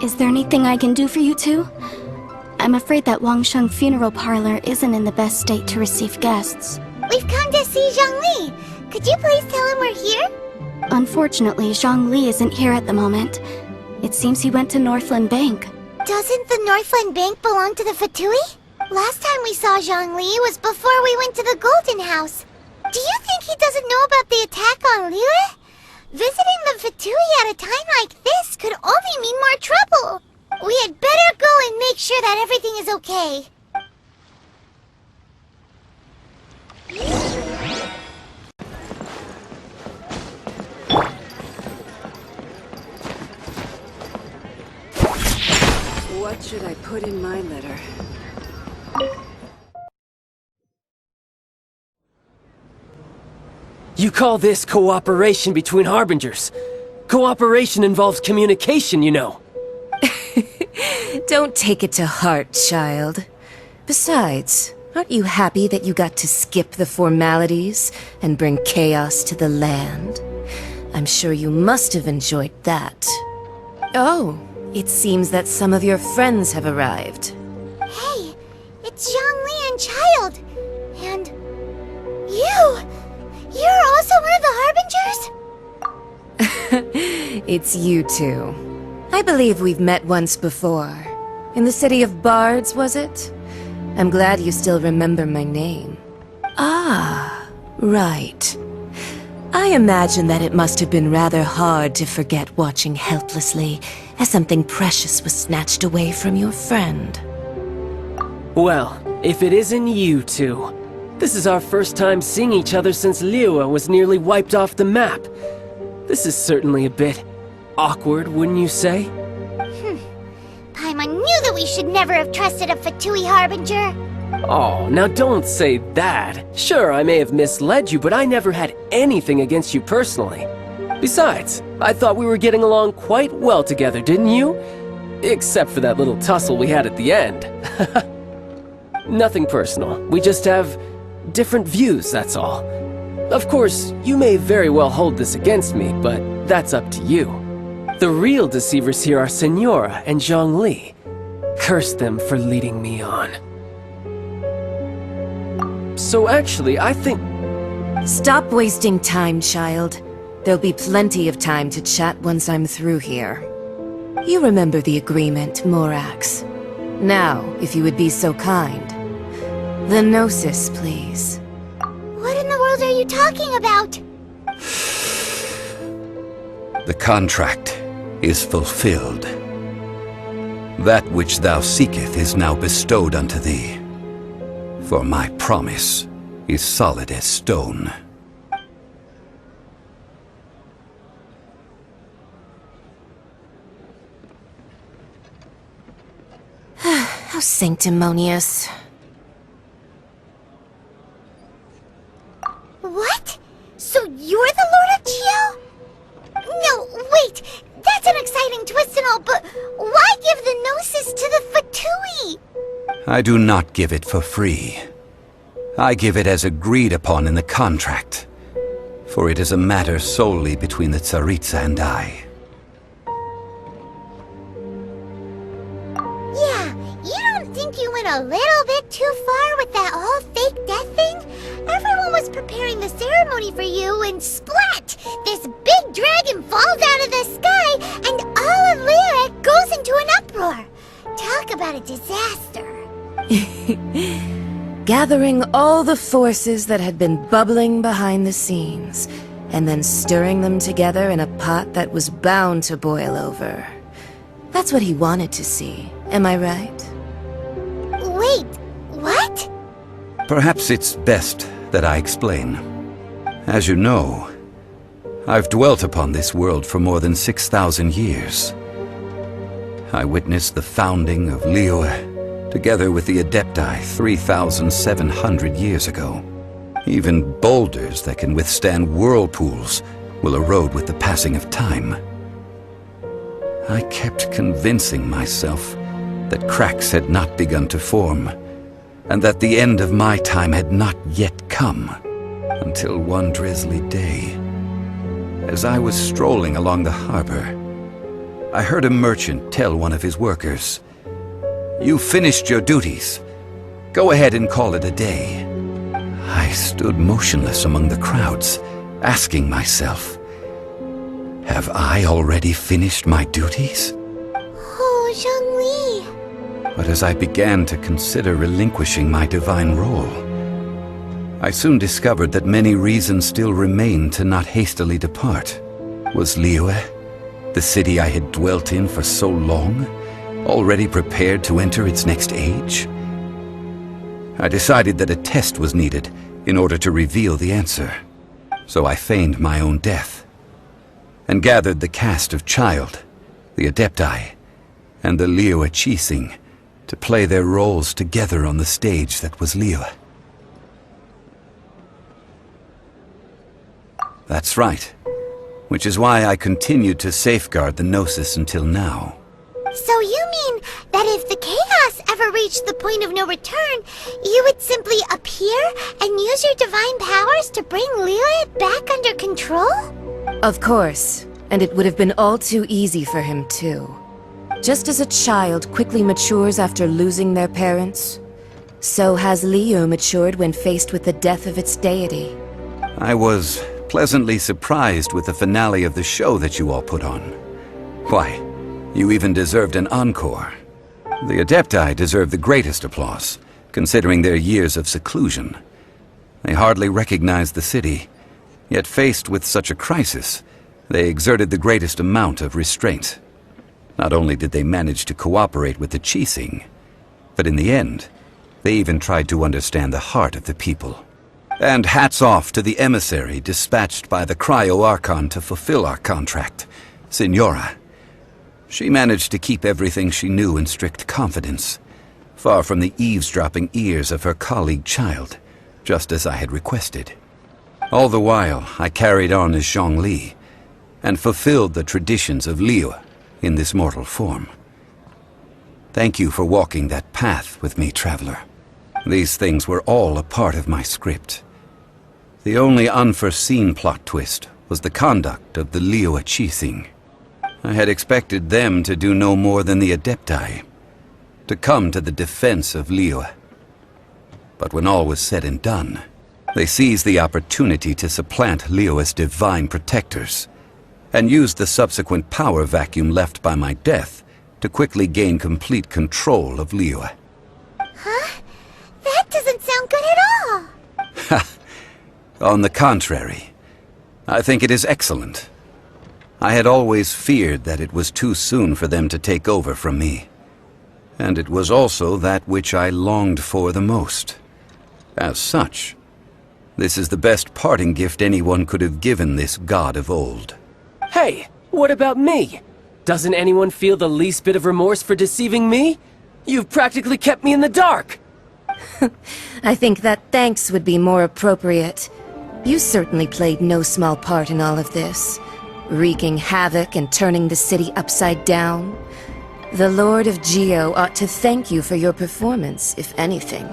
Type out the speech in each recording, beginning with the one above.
Is there anything I can do for you two? I'm afraid that Wangsheng funeral parlor isn't in the best state to receive guests. We've come to see Zhongli. Could you please tell him we're here? Unfortunately, Zhongli isn't here at the moment. It seems he went to Northland Bank. Doesn't the Northland Bank belong to the Fatui? Last time we saw Zhongli was before we went to the Golden House. Do you think he doesn't know about the attack on Liyue? Visiting the Fatui at a time like this could only mean more trouble. We had better go and make sure that everything is okay. What should I put in my letter? You call this cooperation between Harbingers? Cooperation involves communication, you know. Don't take it to heart, child. Besides, aren't you happy that you got to skip the formalities and bring chaos to the land? I'm sure you must have enjoyed that. Oh, it seems that some of your friends have arrived. Hey, it's Zhongli and Child. And you! You're also one of the Harbingers? It's you two. I believe we've met once before. In the city of Bards, was it? I'm glad you still remember my name. Ah, right. I imagine that it must have been rather hard to forget watching helplessly as something precious was snatched away from your friend. Well, if it isn't you two. This is our first time seeing each other since Liyue was nearly wiped off the map. This is certainly a bit awkward, wouldn't you say? Paimon knew that we should never have trusted a Fatui Harbinger. Oh, now don't say that. Sure, I may have misled you, but I never had anything against you personally. Besides, I thought we were getting along quite well together, didn't you? Except for that little tussle we had at the end. Nothing personal. We just have different views, that's all. Of course, you may very well hold this against me, but that's up to you. The real deceivers here are Senora and Zhongli. Curse them for leading me on. So actually, I think... Stop wasting time, child. There'll be plenty of time to chat once I'm through here. You remember the agreement, Morax. Now, if you would be so kind. The Gnosis, please. What in the world are you talking about? The contract is fulfilled. That which thou seeketh is now bestowed unto thee. For my promise is solid as stone. How sanctimonious. What? So you're the Lord of Chiao? No, wait! That's an exciting twist and all, but why give the Gnosis to the Fatui? I do not give it for free. I give it as agreed upon in the contract, for it is a matter solely between the Tsaritsa and I. Yeah, you don't think you went a little bit too far with that whole fake death thing? Everyone was preparing the ceremony for you, and splat! This big dragon falls out of the sky, and all of Liyue goes into an uproar. Talk about a disaster. Gathering all the forces that had been bubbling behind the scenes, and then stirring them together in a pot that was bound to boil over. That's what he wanted to see, am I right? Wait, what? Perhaps it's best that I explain. As you know, I've dwelt upon this world for more than 6,000 years. I witnessed the founding of Liyue, together with the Adepti 3,700 years ago. Even boulders that can withstand whirlpools will erode with the passing of time. I kept convincing myself that cracks had not begun to form, and that the end of my time had not yet come, until one drizzly day, as I was strolling along the harbor, I heard a merchant tell one of his workers, "You finished your duties. Go ahead and call it a day." I stood motionless among the crowds, asking myself, have I already finished my duties? Oh, Zhongli. But as I began to consider relinquishing my divine role, I soon discovered that many reasons still remained to not hastily depart. Was Liyue, the city I had dwelt in for so long, already prepared to enter its next age? I decided that a test was needed in order to reveal the answer. So I feigned my own death, and gathered the cast of Child, the Adepti, and the Liyue Qixing to play their roles together on the stage that was Liyue. That's right, which is why I continued to safeguard the Gnosis until now. So you mean that if the chaos ever reached the point of no return, you would simply appear and use your divine powers to bring Liyue back under control? Of course, and it would have been all too easy for him too. Just as a child quickly matures after losing their parents, so has Liyue matured when faced with the death of its deity. I was pleasantly surprised with the finale of the show that you all put on. Why, you even deserved an encore. The Adepti deserve the greatest applause, considering their years of seclusion. They hardly recognized the city, yet faced with such a crisis, they exerted the greatest amount of restraint. Not only did they manage to cooperate with the Qixing, but in the end, they even tried to understand the heart of the people. And hats off to the emissary dispatched by the Cryo-Archon to fulfill our contract, Signora. She managed to keep everything she knew in strict confidence, far from the eavesdropping ears of her colleague Child, just as I had requested. All the while, I carried on as Zhongli, and fulfilled the traditions of Liyue in this mortal form. Thank you for walking that path with me, Traveler. These things were all a part of my script. The only unforeseen plot twist was the conduct of the Liyue Qixing. I had expected them to do no more than the Adepti, to come to the defense of Liyue. But when all was said and done, they seized the opportunity to supplant Liyue's divine protectors, and used the subsequent power vacuum left by my death to quickly gain complete control of Liyue. Huh? That doesn't sound good at all! Ha! On the contrary, I think it is excellent. I had always feared that it was too soon for them to take over from me. And it was also that which I longed for the most. As such, this is the best parting gift anyone could have given this god of old. Hey, what about me? Doesn't anyone feel the least bit of remorse for deceiving me? You've practically kept me in the dark! I think that thanks would be more appropriate. You certainly played no small part in all of this, wreaking havoc and turning the city upside down. The Lord of Geo ought to thank you for your performance, if anything.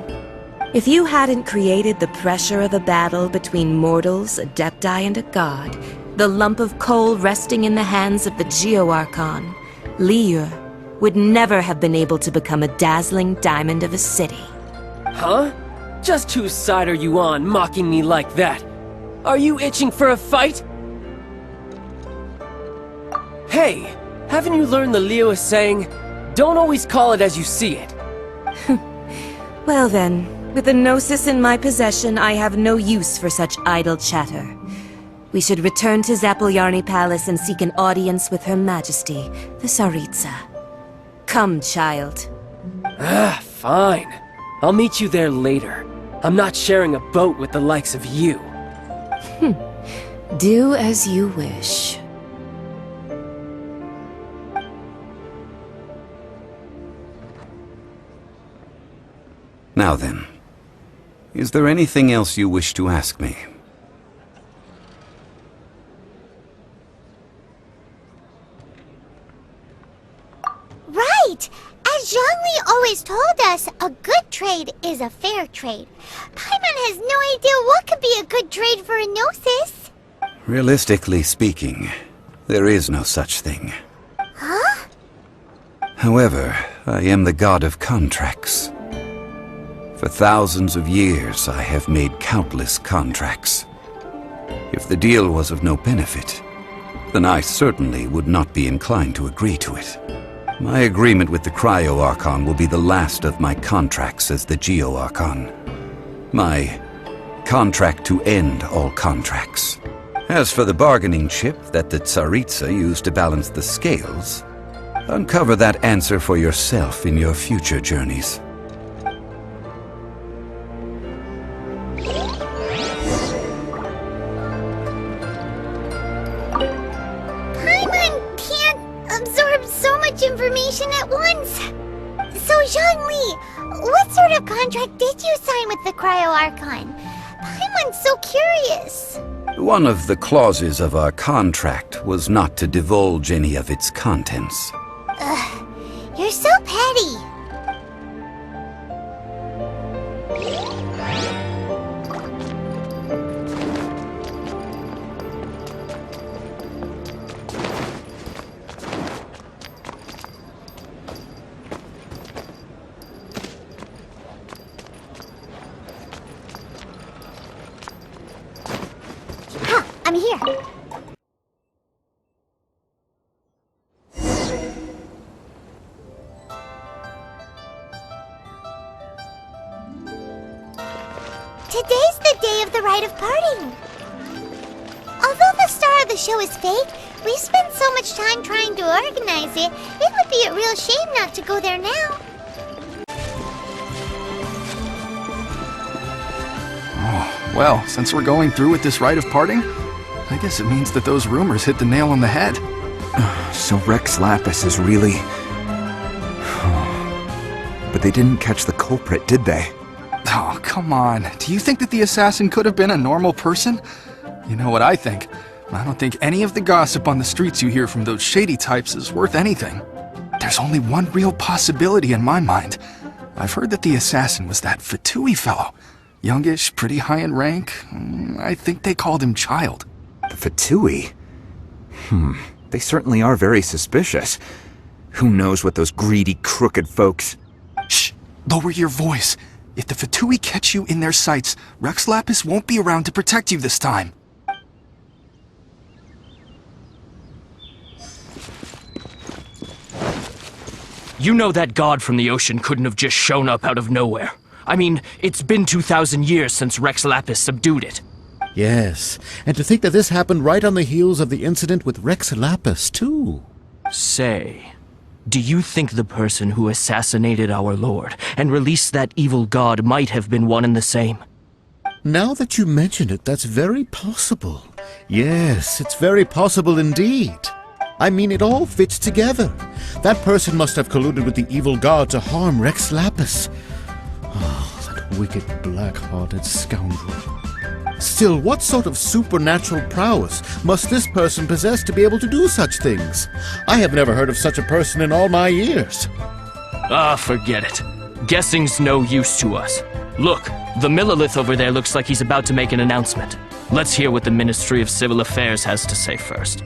If you hadn't created the pressure of a battle between mortals, Adepti, and a god, the lump of coal resting in the hands of the Geo-Archon, Liyue would never have been able to become a dazzling diamond of a city. Huh? Just whose side are you on, mocking me like that? Are you itching for a fight? Hey, haven't you learned the Liyue saying, don't always call it as you see it? Well then, with the Gnosis in my possession, I have no use for such idle chatter. We should return to Zapoljarny Palace and seek an audience with Her Majesty, the Tsaritsa. Come, child. Fine. I'll meet you there later. I'm not sharing a boat with the likes of you. Do as you wish. Now then, is there anything else you wish to ask me? Right! As Zhongli always told us, a good trade is a fair trade. Paimon has no idea what could be a good trade for a Gnosis. Realistically speaking, there is no such thing. Huh? However, I am the god of contracts. For thousands of years, I have made countless contracts. If the deal was of no benefit, then I certainly would not be inclined to agree to it. My agreement with the Cryo-Archon will be the last of my contracts as the Geo-Archon. My contract to end all contracts. As for the bargaining chip that the Tsaritsa used to balance the scales, uncover that answer for yourself in your future journeys. Paimon can't absorb so much information at once. So, Zhongli, what sort of contract did you sign with the Cryo-Archon? Paimon's so curious. One of the clauses of our contract was not to divulge any of its contents. Ugh, you're so petty. Ha! I'm here. Today's the day of the rite of parting. Although the star of the show is fake, we've spent so much time trying to organize it, it would be a real shame not to go there now. Oh, well, since we're going through with this rite of parting, I guess it means that those rumors hit the nail on the head. So Rex Lapis is really... But they didn't catch the culprit, did they? Oh, come on. Do you think that the assassin could have been a normal person? You know what I think. I don't think any of the gossip on the streets you hear from those shady types is worth anything. There's only one real possibility in my mind. I've heard that the assassin was that Fatui fellow. Youngish, pretty high in rank. I think they called him Child. The Fatui? They certainly are very suspicious. Who knows what those greedy, crooked folks... Shh! Lower your voice. If the Fatui catch you in their sights, Rex Lapis won't be around to protect you this time. You know that god from the ocean couldn't have just shown up out of nowhere. I mean, it's been 2,000 years since Rex Lapis subdued it. Yes, and to think that this happened right on the heels of the incident with Rex Lapis, too. Say, do you think the person who assassinated our lord and released that evil god might have been one and the same? Now that you mention it, that's very possible. Yes, it's very possible indeed. I mean, it all fits together. That person must have colluded with the evil god to harm Rex Lapis. Oh, that wicked, black-hearted scoundrel. Still, what sort of supernatural prowess must this person possess to be able to do such things? I have never heard of such a person in all my years. Ah, forget it. Guessing's no use to us. Look, the Millilith over there looks like he's about to make an announcement. Let's hear what the Ministry of Civil Affairs has to say first.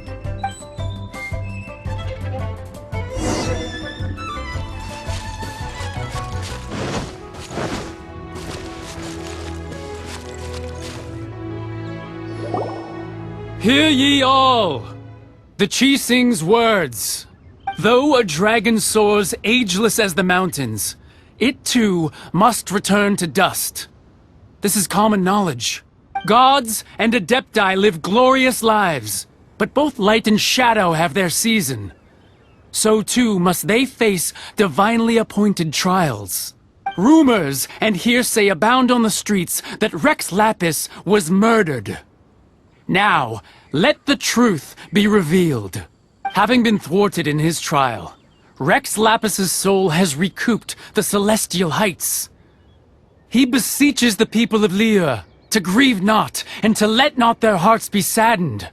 Hear ye all! The Chi sings words. Though a dragon soars ageless as the mountains, it too must return to dust. This is common knowledge. Gods and Adepti live glorious lives, but both light and shadow have their season. So too must they face divinely appointed trials. Rumors and hearsay abound on the streets that Rex Lapis was murdered. Now, let the truth be revealed. Having been thwarted in his trial, Rex Lapis's soul has recouped the celestial heights. He beseeches the people of Liyue to grieve not and to let not their hearts be saddened.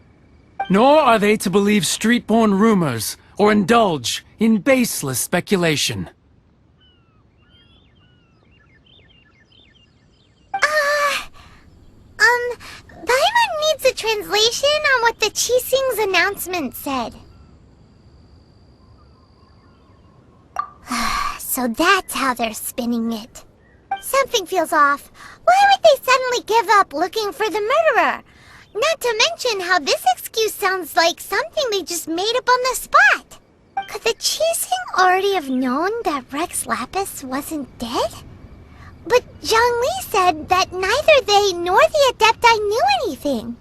Nor are they to believe street-born rumors or indulge in baseless speculation. Paimon needs a translation on what the Chi Sing's announcement said. So that's how they're spinning it. Something feels off. Why would they suddenly give up looking for the murderer? Not to mention how this excuse sounds like something they just made up on the spot. Could the Qixing already have known that Rex Lapis wasn't dead? But Zhongli said that neither they nor the Adepti knew anything.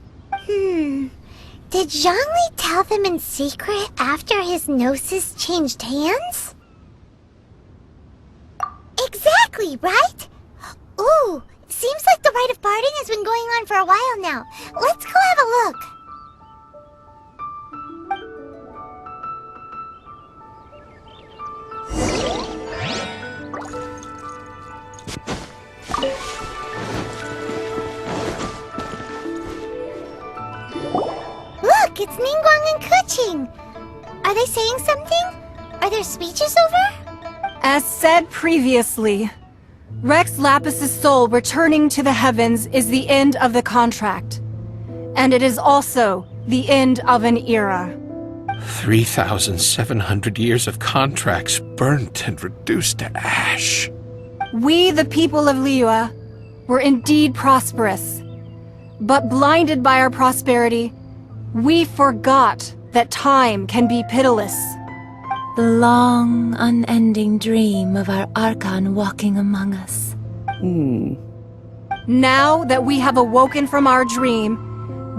Did Zhongli tell them in secret after his gnosis changed hands? Exactly, right? Ooh, seems like the rite of parting has been going on for a while now. Let's go have a look. Look, it's Ningguang and Keqing. Are they saying something? Are there speeches over? As said previously, Rex Lapis's soul returning to the heavens is the end of the contract. And it is also the end of an era. 3,700 years of contracts burnt and reduced to ash. We, the people of Liyue, were indeed prosperous. But blinded by our prosperity, we forgot that time can be pitiless. The long, unending dream of our Archon walking among us. Now that we have awoken from our dream,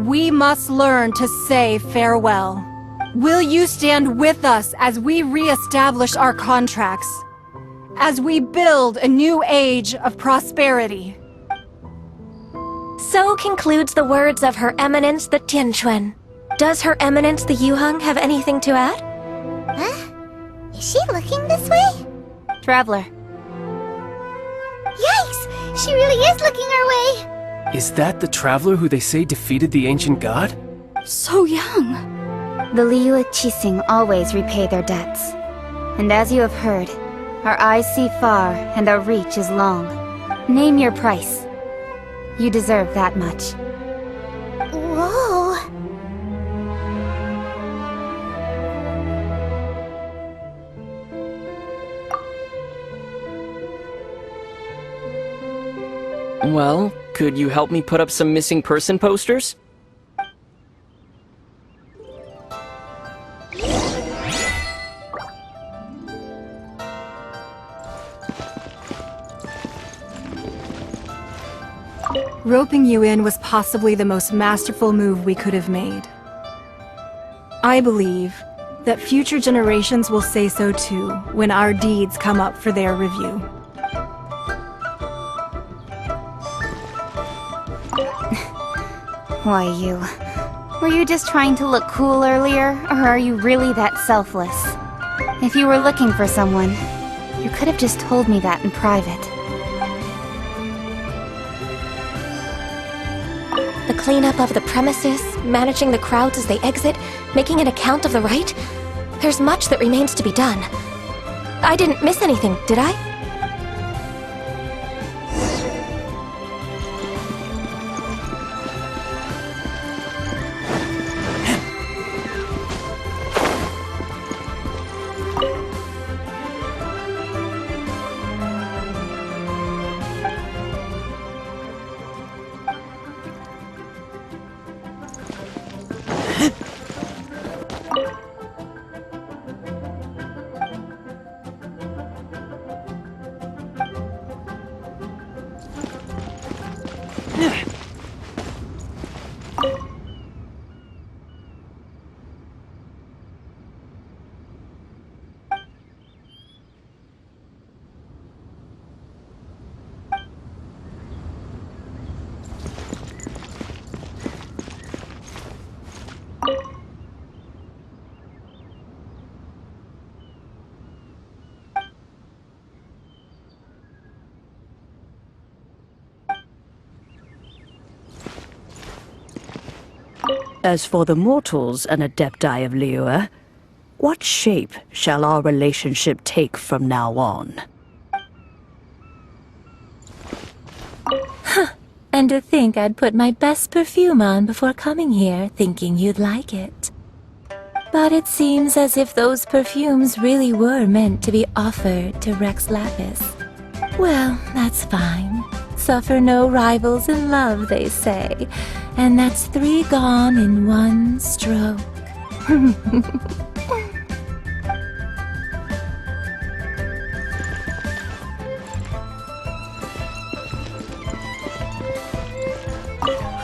we must learn to say farewell. Will you stand with us as we re-establish our contracts? As we build a new age of prosperity? So concludes the words of Her Eminence the Tianquan. Does Her Eminence the Yuheng have anything to add? Huh? Is she looking this way? Traveler. Yikes! She really is looking our way! Is that the traveler who they say defeated the ancient god? So young. The Liyue Qixing always repay their debts. And as you have heard, our eyes see far and our reach is long. Name your price. You deserve that much. Whoa! Well, could you help me put up some missing person posters? Roping you in was possibly the most masterful move we could have made. I believe that future generations will say so too when our deeds come up for their review. Why, you... Were you just trying to look cool earlier, or are you really that selfless? If you were looking for someone, you could have just told me that in private. The cleanup of the premises, managing the crowds as they exit, making an account of the rite? There's much that remains to be done. I didn't miss anything, did I? As for the mortals and Adepti of Liyue, what shape shall our relationship take from now on? Huh. And to think I'd put my best perfume on before coming here, thinking you'd like it. But it seems as if those perfumes really were meant to be offered to Rex Lapis. Well, that's fine. Suffer no rivals in love, they say. And that's 3 gone in 1 stroke.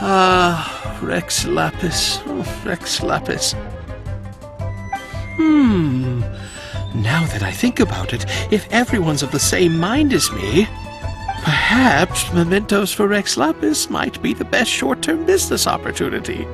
Ah, Rex Lapis. Oh, Rex Lapis. Now that I think about it, if everyone's of the same mind as me, perhaps mementos for Rex Lapis might be the best short-term business opportunity.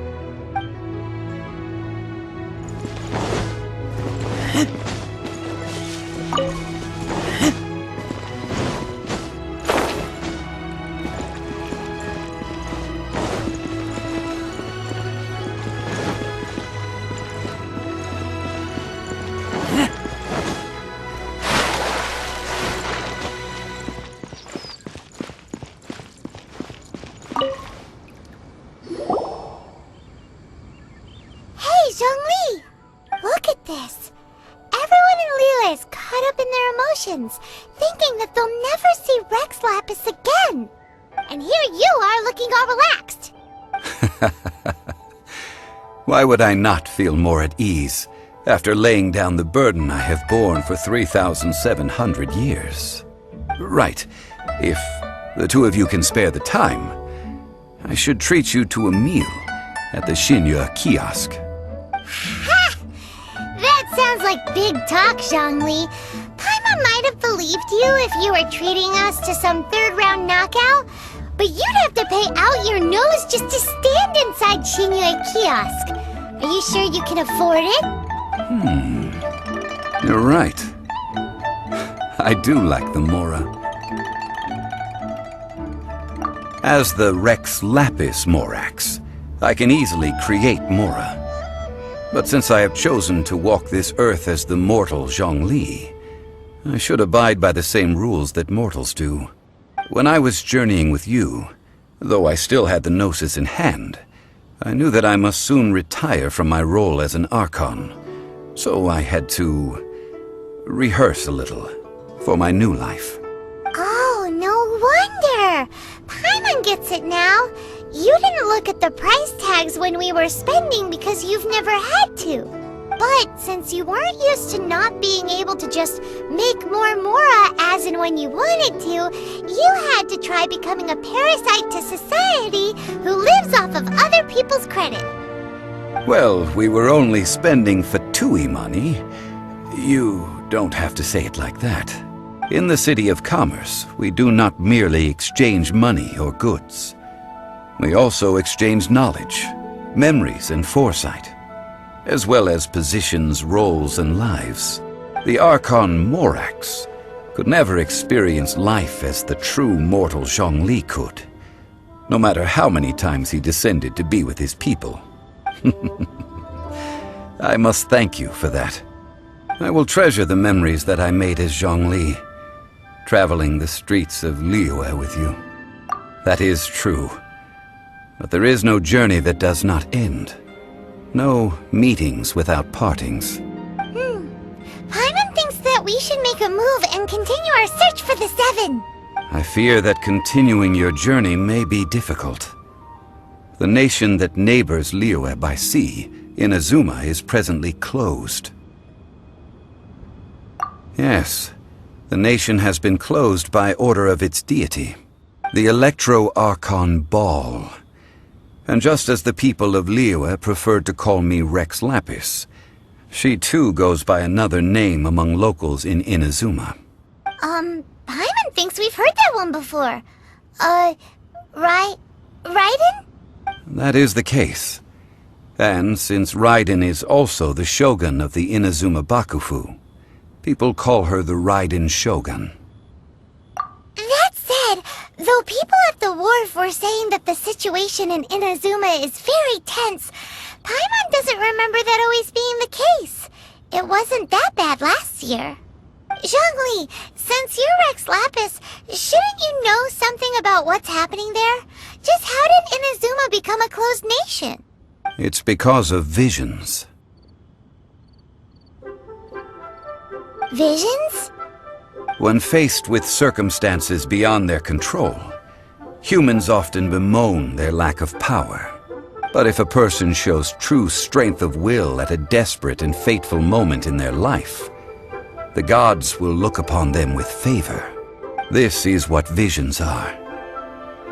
thinking that they'll never see Rex Lapis again. And here you are looking all relaxed. Why would I not feel more at ease after laying down the burden I have borne for 3,700 years? Right, if the two of you can spare the time, I should treat you to a meal at the Liyue kiosk. Ha! That sounds like big talk, Zhongli. Paimon might have believed you if you were treating us to some third-round knockout, but you'd have to pay out your nose just to stand inside Liyue kiosk. Are you sure you can afford it? You're right. I do like the Mora. As the Rex Lapis Morax, I can easily create Mora. But since I have chosen to walk this earth as the mortal Zhongli, I should abide by the same rules that mortals do. When I was journeying with you, though I still had the Gnosis in hand, I knew that I must soon retire from my role as an Archon, so I had to rehearse a little for my new life. Oh, no wonder! Paimon gets it now. You didn't look at the price tags when we were spending because you've never had to. But since you weren't used to not being able to just make more Mora as and when you wanted to, you had to try becoming a parasite to society who lives off of other people's credit. Well, we were only spending Fatui money. You don't have to say it like that. In the City of Commerce, we do not merely exchange money or goods. We also exchange knowledge, memories, and foresight, as well as positions, roles, and lives. The Archon Morax could never experience life as the true mortal Zhongli could, no matter how many times he descended to be with his people. I must thank you for that. I will treasure the memories that I made as Zhongli, traveling the streets of Liyue with you. That is true. But there is no journey that does not end. No meetings without partings. Paimon thinks that we should make a move and continue our search for the Seven. I fear that continuing your journey may be difficult. The nation that neighbors Liyue by sea, Inazuma, is presently closed. Yes, the nation has been closed by order of its deity, the Electro-Archon Ball. And just as the people of Liyue preferred to call me Rex Lapis, she too goes by another name among locals in Inazuma. Paimon thinks we've heard that one before. Raiden? That is the case. And since Raiden is also the shogun of the Inazuma Bakufu, people call her the Raiden Shogun. That said, though people at the wharf were saying that the situation in Inazuma is very tense, Paimon doesn't remember that always being the case. It wasn't that bad last year. Zhongli, since you're Rex Lapis, shouldn't you know something about what's happening there? Just how did Inazuma become a closed nation? It's because of visions. Visions? When faced with circumstances beyond their control, humans often bemoan their lack of power. But if a person shows true strength of will at a desperate and fateful moment in their life, the gods will look upon them with favor. This is what visions are.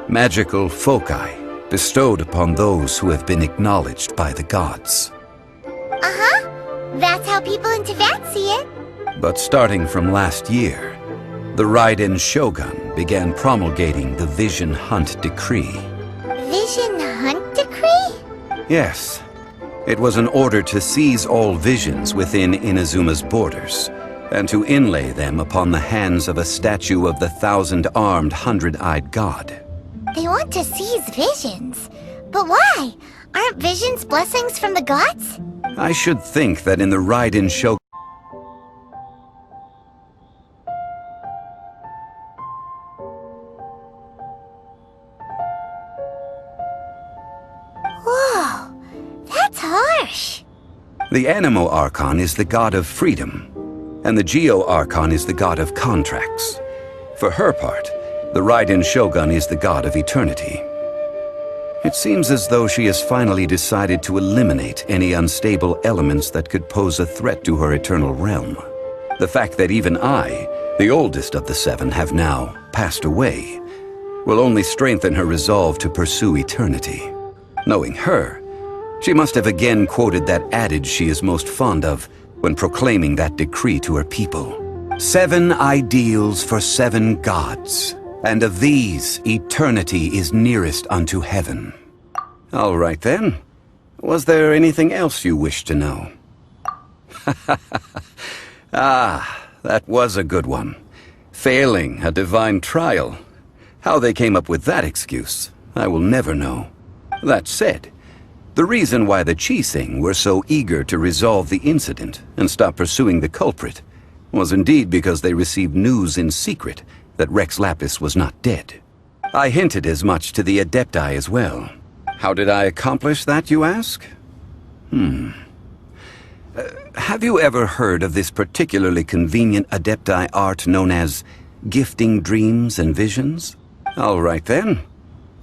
Magical foci bestowed upon those who have been acknowledged by the gods. Uh-huh. That's how people in Teyvat see it. But starting from last year, the Raiden Shogun began promulgating the Vision Hunt Decree. Vision Hunt Decree? Yes. It was an order to seize all visions within Inazuma's borders, and to inlay them upon the hands of a statue of the 1,000-armed, 100-eyed god. They want to seize visions. But why? Aren't visions blessings from the gods? I should think that in the Raiden Shogun... Whoa, that's harsh. The Anemo Archon is the god of freedom, and the Geo Archon is the god of contracts. For her part, the Raiden Shogun is the god of eternity. It seems as though she has finally decided to eliminate any unstable elements that could pose a threat to her eternal realm. The fact that even I, the oldest of the seven, have now passed away, will only strengthen her resolve to pursue eternity. Knowing her, she must have again quoted that adage she is most fond of when proclaiming that decree to her people. 7 ideals for 7 gods, and of these, eternity is nearest unto heaven. All right then. Was there anything else you wished to know? Ah, that was a good one. Failing a divine trial. How they came up with that excuse, I will never know. That said, the reason why the Qixing were so eager to resolve the incident and stop pursuing the culprit was indeed because they received news in secret that Rex Lapis was not dead. I hinted as much to the Adepti as well. How did I accomplish that, you ask? Have you ever heard of this particularly convenient Adepti art known as gifting dreams and visions? All right then.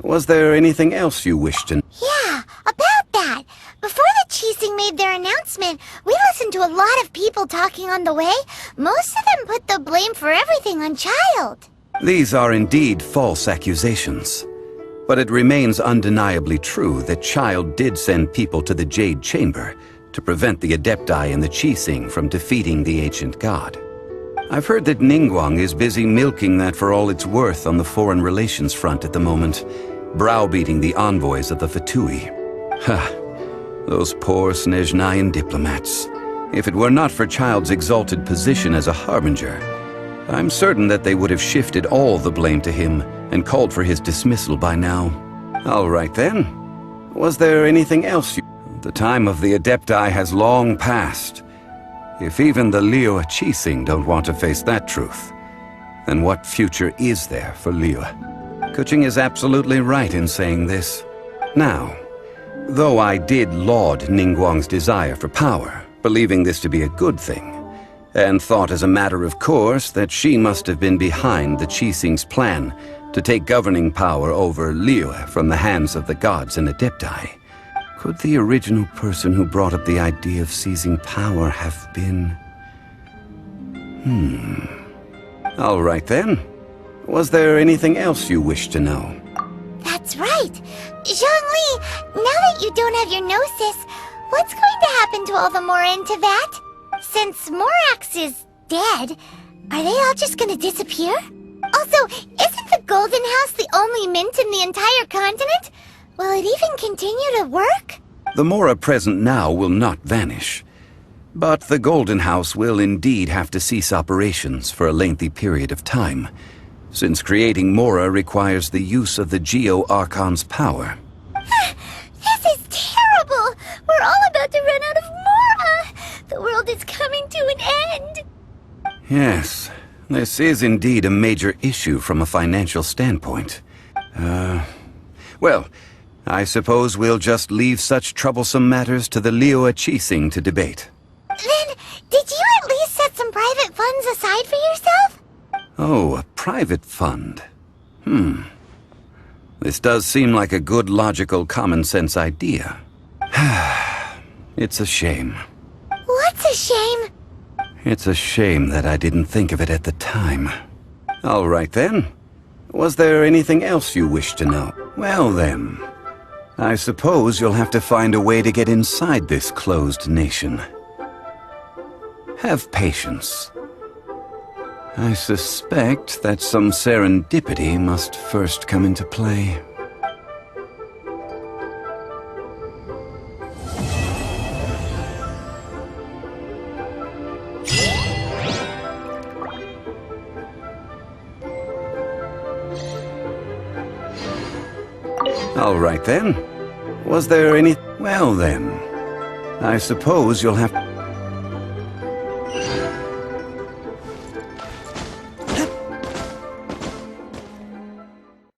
Was there anything else you wished to know? Yeah, about that. Before the Qixing made their announcement, we listened to a lot of people talking on the way. Most of them put the blame for everything on Child. These are indeed false accusations. But it remains undeniably true that Child did send people to the Jade Chamber to prevent the Adepti and the Qixing from defeating the ancient god. I've heard that Ningguang is busy milking that for all it's worth on the foreign relations front at the moment, browbeating the envoys of the Fatui. Ha! Those poor Snezhnayan diplomats. If it were not for Child's exalted position as a harbinger, I'm certain that they would have shifted all the blame to him and called for his dismissal by now. All right then. Was there anything else you... The time of the Adepti has long passed. If even the Liyue Qixing don't want to face that truth, then what future is there for Liyue? Kuching is absolutely right in saying this. Now, though I did laud Ningguang's desire for power, believing this to be a good thing, and thought as a matter of course that she must have been behind the Qixing's plan to take governing power over Liyue from the hands of the gods and Adepti, could the original person who brought up the idea of seizing power have been... All right then. Was there anything else you wished to know? That's right. Zhongli, now that you don't have your gnosis, what's going to happen to all the Mora in Teyvat? Since Morax is dead, are they all just gonna disappear? Also, isn't the Golden House the only mint in the entire continent? Will it even continue to work? The Mora present now will not vanish. But the Golden House will indeed have to cease operations for a lengthy period of time, since creating Mora requires the use of the Geo Archon's power. This is terrible! We're all about to run out of Mora! The world is coming to an end! Yes, this is indeed a major issue from a financial standpoint. Well, I suppose we'll just leave such troublesome matters to the Liyue Qixing to debate. Then, did you at least set some private funds aside for yourself? Oh, a private fund. This does seem like a good, logical, common-sense idea. It's a shame. What's a shame? It's a shame that I didn't think of it at the time. All right then. Was there anything else you wish to know? Well then, I suppose you'll have to find a way to get inside this closed nation. Have patience. I suspect that some serendipity must first come into play. All right then. Was there any... Well then, I suppose you'll have...